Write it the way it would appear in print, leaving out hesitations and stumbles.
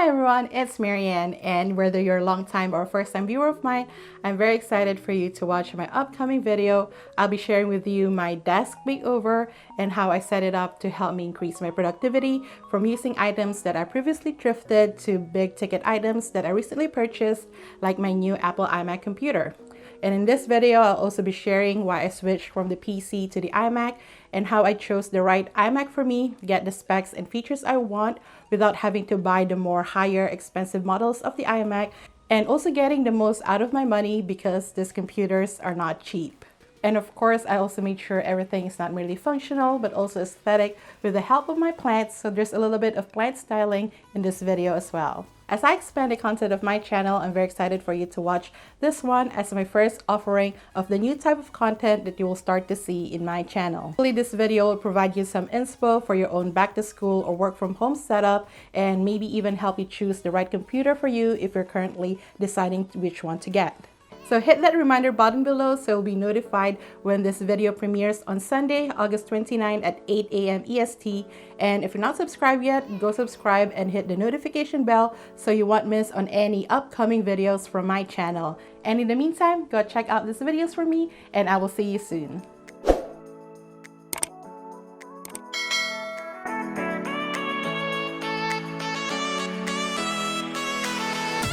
Hi everyone, it's Marianne, and whether you're a long-time or first-time viewer of mine, I'm very excited for you to watch my upcoming video. I'll be sharing with you my desk makeover and how I set it up to help me increase my productivity from using items that I previously thrifted to big ticket items that I recently purchased, like my new Apple iMac computer. And in this video, I'll also be sharing why I switched from the PC to the iMac and how I chose the right iMac for me, get the specs and features I want without having to buy the more higher expensive models of the iMac, and also getting the most out of my money because these computers are not cheap. And of course, I also made sure everything is not merely functional, but also aesthetic with the help of my plants. So there's a little bit of plant styling in this video as well. As I expand the content of my channel, I'm very excited for you to watch this one as my first offering of the new type of content that you will start to see in my channel. Hopefully this video will provide you some inspo for your own back to school or work from home setup, and maybe even help you choose the right computer for you if you're currently deciding which one to get. So hit that reminder button below so you'll be notified when this video premieres on Sunday, August 29 at 8 a.m. EST. And if you're not subscribed yet, go subscribe and hit the notification bell so you won't miss on any upcoming videos from my channel. And in the meantime, go check out these videos for me, and I will see you soon.